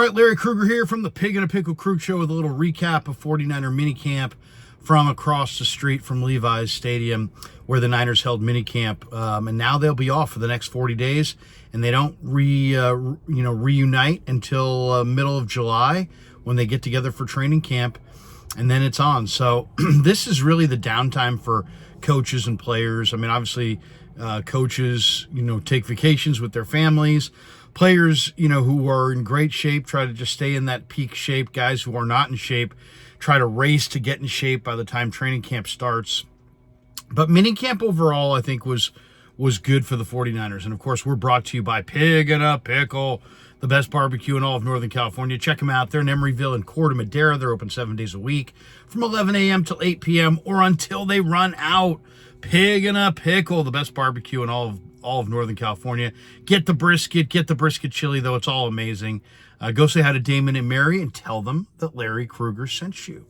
right, Larry Krueger here from the Pig and a Pickle Krug Show with a little recap of 49er minicamp from across the street from Levi's Stadium, where the Niners held minicamp. And now they'll be off for the next 40 days, and they don't reunite until middle of July when they get together for training camp, and then it's on. So this is really the downtime for coaches and players. I mean, obviously, coaches, take vacations with their families. Players, who are in great shape, try to just stay in that peak shape. Guys who are not in shape try to race to get in shape by the time training camp starts. But minicamp overall, I think, was good for the 49ers. And, of course, we're brought to you by Pig and a Pickle, the best barbecue in all of Northern California. Check them out. They're in Emeryville and Corte Madera. They're open 7 days a week from 11 a.m. till 8 p.m. or until they run out. Pig and a Pickle, the best barbecue in all of Northern California. Get the brisket chili, though. It's all amazing. Go say hi to Damon and Mary and tell them that Larry Krueger sent you.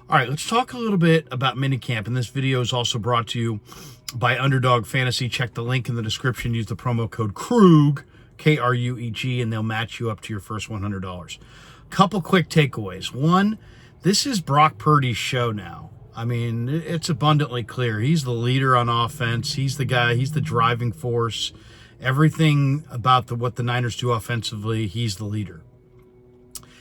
All right, let's talk a little bit about minicamp. And this video is also brought to you by Underdog Fantasy. Check the link in the description. Use the promo code KRUG, K-R-U-E-G, and they'll match you up to your first $100. Couple quick takeaways. One, this is Brock Purdy's show now. I mean, it's abundantly clear. He's the leader on offense. He's the guy. He's the driving force. Everything about what the Niners do offensively, he's the leader.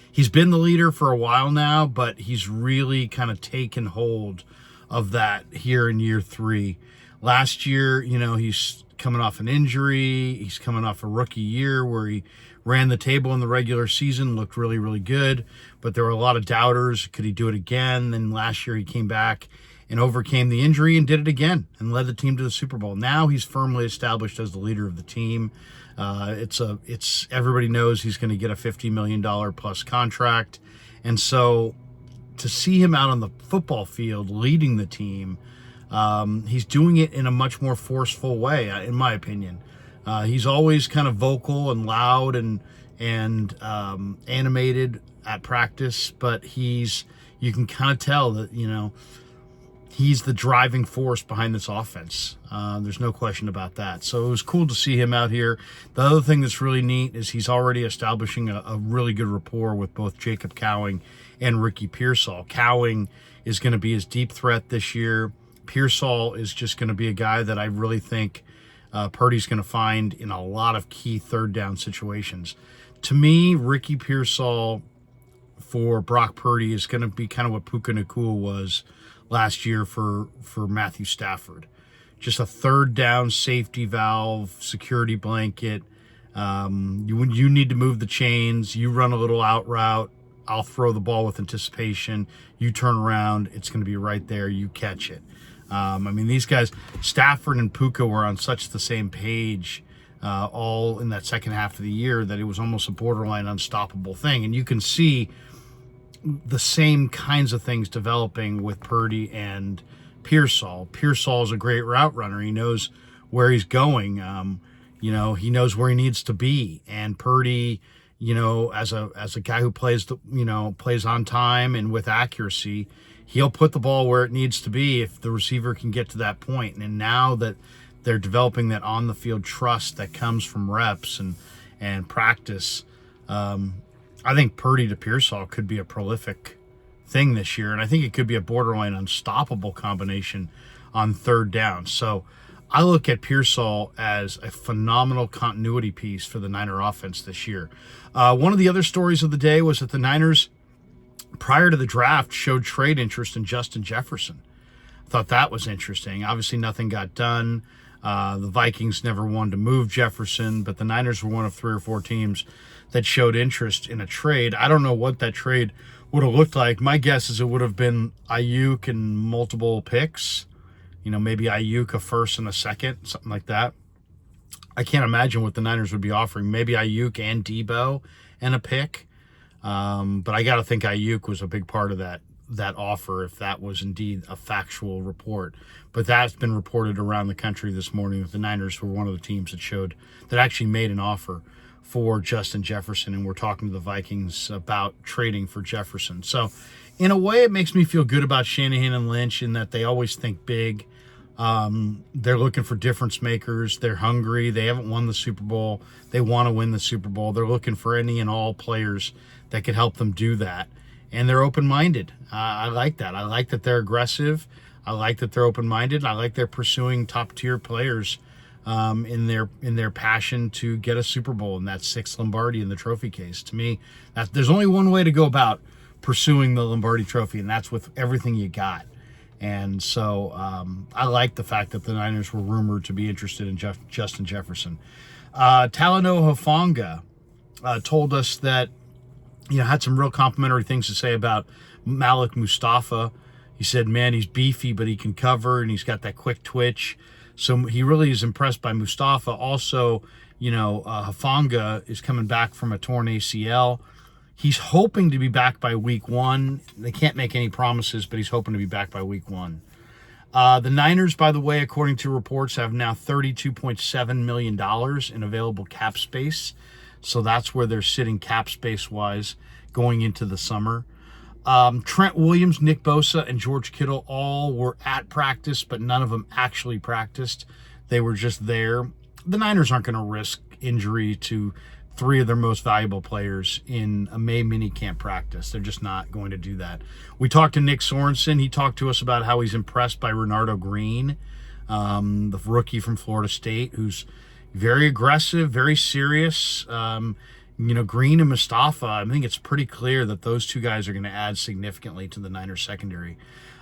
He's been the leader for a while now, but he's really kind of taken hold of that here in year 3. Last year, he's coming off an injury. He's coming off a rookie year where he ran the table in the regular season, looked really, really good, but there were a lot of doubters. Could he do it again? Then last year he came back and overcame the injury and did it again and led the team to the Super Bowl. Now he's firmly established as the leader of the team. It's everybody knows he's going to get a $50 million plus contract. And so to see him out on the football field leading the team, he's doing it in a much more forceful way, in my opinion. He's always kind of vocal and loud and animated at practice, but you can kind of tell that, he's the driving force behind this offense. There's no question about that. So it was cool to see him out here. The other thing that's really neat is he's already establishing a really good rapport with both Jacob Cowing and Ricky Pearsall. Cowing is going to be his deep threat this year. Pearsall is just going to be a guy that I really think Purdy's going to find in a lot of key third down situations. To me, Ricky Pearsall for Brock Purdy is going to be kind of what Puka Nacua was last year for Matthew Stafford. Just a third down safety valve, security blanket. You need to move the chains. You run a little out route. I'll throw the ball with anticipation. You turn around. It's going to be right there. You catch it. These guys, Stafford and Puka, were on such the same page all in that second half of the year that it was almost a borderline unstoppable thing. And you can see the same kinds of things developing with Purdy and Pearsall. Pearsall is a great route runner. He knows where he's going. He knows where he needs to be. And Purdy, as a guy who plays on time and with accuracy, he'll put the ball where it needs to be if the receiver can get to that point. And now that they're developing that on-the-field trust that comes from reps and practice, I think Purdy to Pearsall could be a prolific thing this year, and I think it could be a borderline unstoppable combination on third down. So I look at Pearsall as a phenomenal continuity piece for the Niner offense this year. One of the other stories of the day was that the Niners, prior to the draft, showed trade interest in Justin Jefferson. I thought that was interesting. Obviously, nothing got done. The Vikings never wanted to move Jefferson, but the Niners were one of 3 or 4 teams that showed interest in a trade. I don't know what that trade would have looked like. My guess is it would have been Ayuk and multiple picks. Maybe Ayuk a first and a second, something like that. I can't imagine what the Niners would be offering. Maybe Ayuk and Debo and a pick. But I got to think Ayuk was a big part of that offer, if that was indeed a factual report. But that's been reported around the country this morning that the Niners were one of the teams that actually made an offer for Justin Jefferson, and we're talking to the Vikings about trading for Jefferson. So in a way, it makes me feel good about Shanahan and Lynch in that they always think big. They're looking for difference makers. They're hungry. They haven't won the Super Bowl. They want to win the Super Bowl. They're looking for any and all players that could help them do that. And they're open-minded. I like that. I like that they're aggressive. I like that they're open-minded. I like they're pursuing top-tier players in their passion to get a Super Bowl and that 6th Lombardi in the trophy case. To me, there's only one way to go about pursuing the Lombardi trophy, and that's with everything you got. And so I like the fact that the Niners were rumored to be interested in Justin Jefferson. Talanoa Hufanga told us that, had some real complimentary things to say about Malik Mustapha. He said, man, he's beefy, but he can cover, and he's got that quick twitch. So he really is impressed by Mustapha. Also, Hufanga is coming back from a torn ACL. He's hoping to be back by week 1. They can't make any promises, but he's hoping to be back by week 1. The Niners, by the way, according to reports, have now $32.7 million in available cap space. So that's where they're sitting cap space-wise going into the summer. Trent Williams, Nick Bosa, and George Kittle all were at practice, but none of them actually practiced. They were just there. The Niners aren't going to risk injury to 3 of their most valuable players in a May minicamp practice. They're just not going to do that. We talked to Nick Sorensen. He talked to us about how he's impressed by Renardo Green, the rookie from Florida State, who's very aggressive, very serious. Green and Mustapha, I think it's pretty clear that those 2 guys are going to add significantly to the Niners secondary.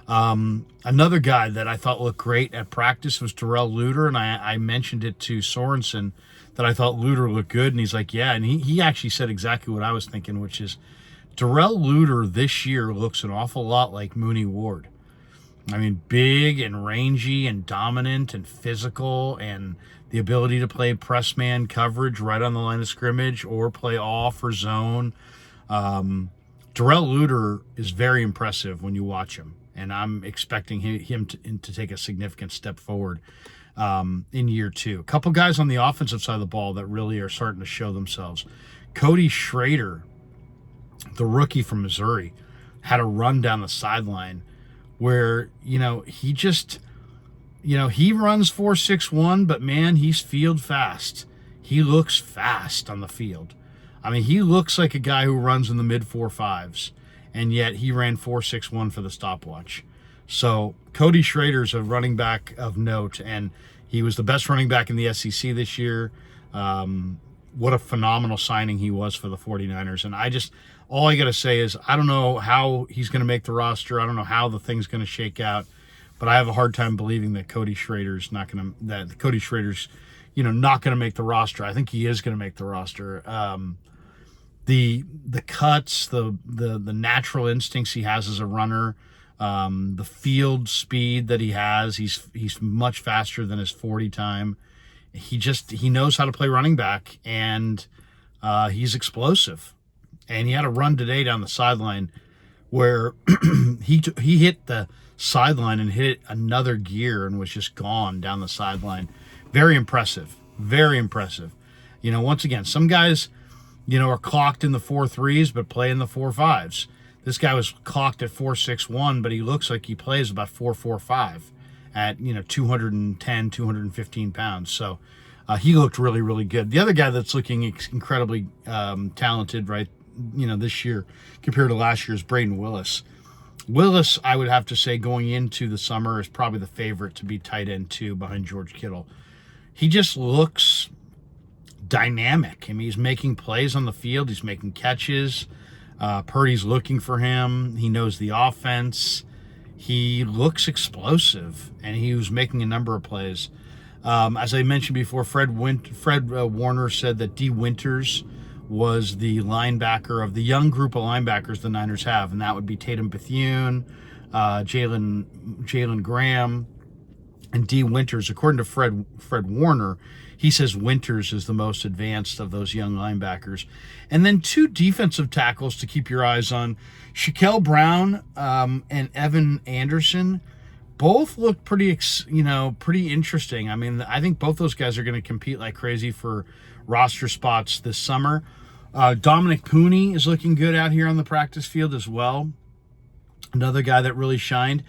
Another guy that I thought looked great at practice was Darrell Luter, and I mentioned it to Sorensen that I thought Luter looked good, and he's like, yeah, and he actually said exactly what I was thinking, which is Darrell Luter this year looks an awful lot like Mooney Ward. I mean, big and rangy and dominant and physical, and the ability to play press man coverage right on the line of scrimmage or play off or zone. Darrell Luter is very impressive when you watch him, and I'm expecting him to take a significant step forward in year 2. A couple guys on the offensive side of the ball that really are starting to show themselves. Cody Schrader, the rookie from Missouri, had a run down the sideline where, he just, he runs 4.61, but man, he's field fast. He looks fast on the field. I mean, he looks like a guy who runs in the mid 4.5s, and yet he ran 4.61 for the stopwatch. So Cody Schrader's a running back of note, and he was the best running back in the SEC this year. What a phenomenal signing he was for the 49ers. And all I got to say is I don't know how he's going to make the roster. I don't know how the thing's going to shake out, but I have a hard time believing that Cody Schrader's not going to make the roster. I think he is going to make the roster. The cuts, the natural instincts he has as a runner, the field speed that he has, he's much faster than his 40 time. He knows how to play running back, and he's explosive. And he had a run today down the sideline where he hit the sideline and hit another gear and was just gone down the sideline. Very impressive. Very impressive. Once again, some guys, are clocked in the 4.3s but play in the 4.5s. This guy was clocked at 4.61, but he looks like he plays about 4.45 at 210, 215 pounds. So he looked really, really good. The other guy that's looking incredibly talented, right, this year compared to last year is Braden Willis. Willis, I would have to say, going into the summer is probably the favorite to be tight end 2 behind George Kittle. He just looks dynamic. I mean, he's making plays on the field. He's making catches. Purdy's looking for him. He knows the offense. He looks explosive, and he was making a number of plays. As I mentioned before, Fred Warner said that D. Winters was the linebacker of the young group of linebackers the Niners have, and that would be Tatum Bethune, Jalen Graham, and D. Winters. According to Fred Warner, he says Winters is the most advanced of those young linebackers. And then 2 defensive tackles to keep your eyes on, Shaquille Brown and Evan Anderson. Both look pretty interesting. I mean, I think both those guys are going to compete like crazy for roster spots this summer. Dominic Pooney is looking good out here on the practice field as well. Another guy that really shined.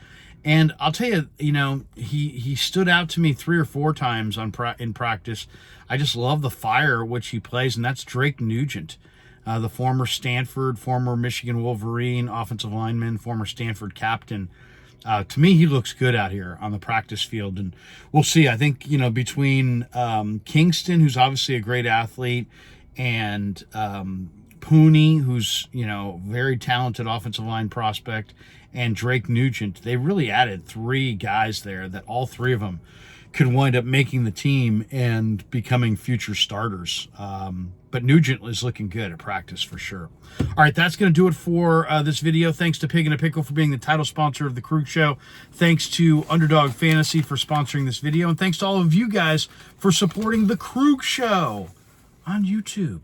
And I'll tell you, he stood out to me 3 or 4 times in practice. I just love the fire which he plays, and that's Drake Nugent, the former Stanford, former Michigan Wolverine offensive lineman, former Stanford captain. To me, he looks good out here on the practice field, and we'll see. I think, between Kingston, who's obviously a great athlete, and Purdy, who's, very talented offensive line prospect, and Drake Nugent, they really added 3 guys there that all 3 of them could wind up making the team and becoming future starters. But Nugent is looking good at practice for sure. All right, that's going to do it for this video. Thanks to Pig and a Pickle for being the title sponsor of the Krug Show. Thanks to Underdog Fantasy for sponsoring this video. And thanks to all of you guys for supporting the Krug Show on YouTube.